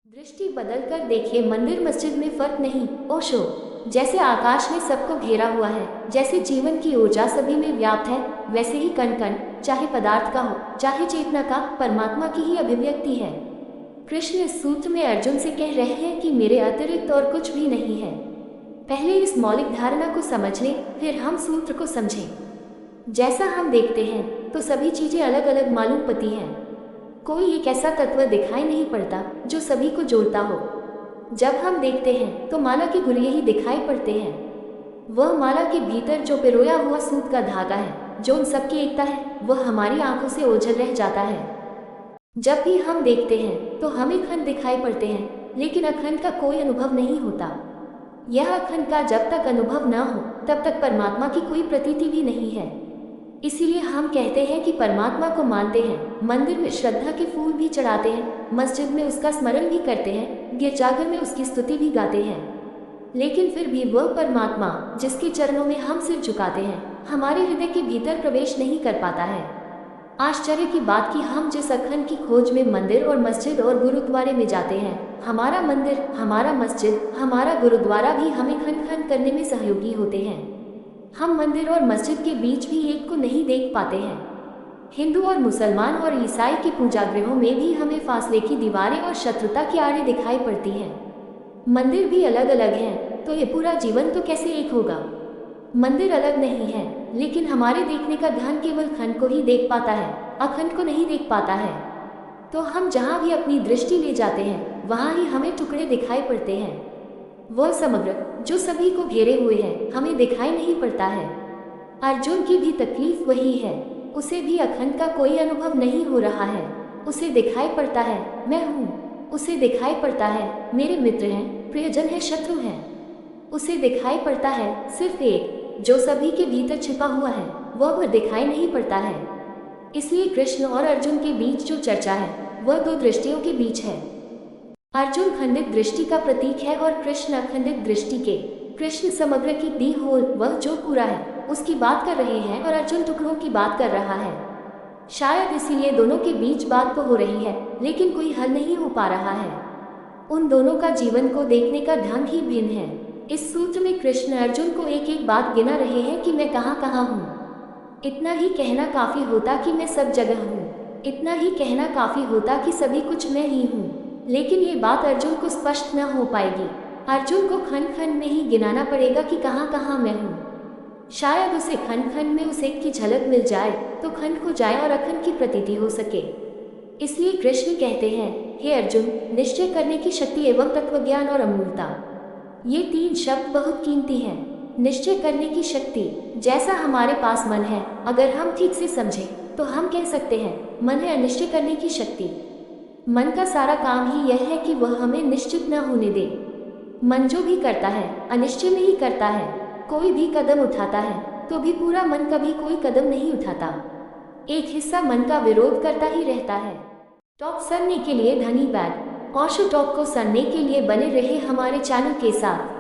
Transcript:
दृष्टि बदलकर देखिए, मंदिर मस्जिद में फर्क नहीं। ओशो। जैसे आकाश में सबको घेरा हुआ है, जैसे जीवन की ऊर्जा सभी में व्याप्त है, वैसे ही कण कण, चाहे पदार्थ का हो चाहे चेतना का, परमात्मा की ही अभिव्यक्ति है। कृष्ण इस सूत्र में अर्जुन से कह रहे हैं कि मेरे अतिरिक्त और कुछ भी नहीं है। पहले इस मौलिक धारणा को समझ लें, फिर हम सूत्र को समझें। जैसा हम देखते हैं तो सभी चीजें अलग अलग मालूम पड़ती हैं। कोई एक ऐसा तत्व दिखाई नहीं पड़ता जो सभी को जोड़ता हो। जब हम देखते हैं तो माला के गुलिये ही दिखाई पड़ते हैं। वह माला के भीतर जो पिरोया हुआ सूत का धागा है, जो उन सबकी एकता है, वह हमारी आंखों से ओझल रह जाता है। जब भी हम देखते हैं तो हमें खंड दिखाई पड़ते हैं, लेकिन अखंड का कोई अनुभव नहीं होता। यह अखंड का जब तक अनुभव न हो तब तक परमात्मा की कोई प्रतीति भी नहीं है। इसीलिए हम कहते हैं कि परमात्मा को मानते हैं, मंदिर में श्रद्धा के फूल भी चढ़ाते हैं, मस्जिद में उसका स्मरण भी करते हैं, गिरजाघर में उसकी स्तुति भी गाते हैं। लेकिन फिर भी वह परमात्मा जिसके चरणों में हम सिर झुकाते हैं, हमारे हृदय के भीतर प्रवेश नहीं कर पाता है। आश्चर्य की बात कि हम जिस अखंड की खोज में मंदिर और मस्जिद और गुरुद्वारे में जाते हैं, हमारा मंदिर, हमारा मस्जिद, हमारा गुरुद्वारा भी हमें खंड खंड करने में सहयोगी होते हैं। हम मंदिर और मस्जिद के बीच भी एक को नहीं देख पाते हैं। हिंदू और मुसलमान और ईसाई के पूजागृहों में भी हमें फासले की दीवारें और शत्रुता की आड़े दिखाई पड़ती हैं। मंदिर भी अलग अलग हैं, तो ये पूरा जीवन तो कैसे एक होगा? मंदिर अलग नहीं है, लेकिन हमारे देखने का ध्यान केवल खंड को ही देख पाता है, अखंड को नहीं देख पाता है। तो हम जहाँ भी अपनी दृष्टि ले जाते हैं, वहाँ ही हमें टुकड़े दिखाई पड़ते हैं। वह समग्र जो सभी को घेरे हुए है, हमें दिखाई नहीं पड़ता है। अर्जुन की भी तकलीफ वही है। उसे भी अखंड का कोई अनुभव नहीं हो रहा है। उसे दिखाई पड़ता है मैं हूँ, उसे दिखाई पड़ता है मेरे मित्र हैं, प्रियजन है, शत्रु हैं। उसे दिखाई पड़ता है सिर्फ एक जो सभी के भीतर छिपा हुआ है, वह दिखाई नहीं पड़ता है। इसलिए कृष्ण और अर्जुन के बीच जो चर्चा है, वह दो दृष्टियों के बीच है। अर्जुन खंडित दृष्टि का प्रतीक है और कृष्ण अखंडित दृष्टि के। कृष्ण समग्र की दी हो, वह जो पूरा है उसकी बात कर रहे हैं, और अर्जुन टुकड़ों की बात कर रहा है। शायद इसीलिए दोनों के बीच बात तो हो रही है, लेकिन कोई हल नहीं हो पा रहा है। उन दोनों का जीवन को देखने का ढंग ही भिन्न है। इस सूत्र में कृष्ण अर्जुन को एक एक बात गिना रहे हैं कि मैं कहाँ कहाँ हूँ। इतना ही कहना काफी होता कि मैं सब जगह हूँ। इतना ही कहना काफी होता कि सभी कुछ मैं ही हूँ। लेकिन ये बात अर्जुन को स्पष्ट न हो पाएगी। अर्जुन को खंड खंड में ही गिनाना पड़ेगा कि कहाँ कहाँ मैं हूँ। शायद उसे खंड खंड में उस एक की झलक मिल जाए तो खंड खो जाए और अखंड की प्रतीति हो सके। इसलिए कृष्ण कहते हैं, हे अर्जुन, निश्चय करने की शक्ति एवं तत्वज्ञान और अमूलता, ये तीन शब्द बहुत कीमती हैं। निश्चय करने की शक्ति, जैसा हमारे पास मन है, अगर हम ठीक से समझें तो हम कह सकते हैं मन है अनिश्चय करने की शक्ति। मन का सारा काम ही यह है कि वह हमें निश्चित न होने दे। मन जो भी करता है अनिश्चय में ही करता है। कोई भी कदम उठाता है तो भी पूरा मन कभी कोई कदम नहीं उठाता। एक हिस्सा मन का विरोध करता ही रहता है। टॉप सुनने के लिए धन्यवाद। ओशो टॉप को सुनने के लिए बने रहे हमारे चैनल के साथ।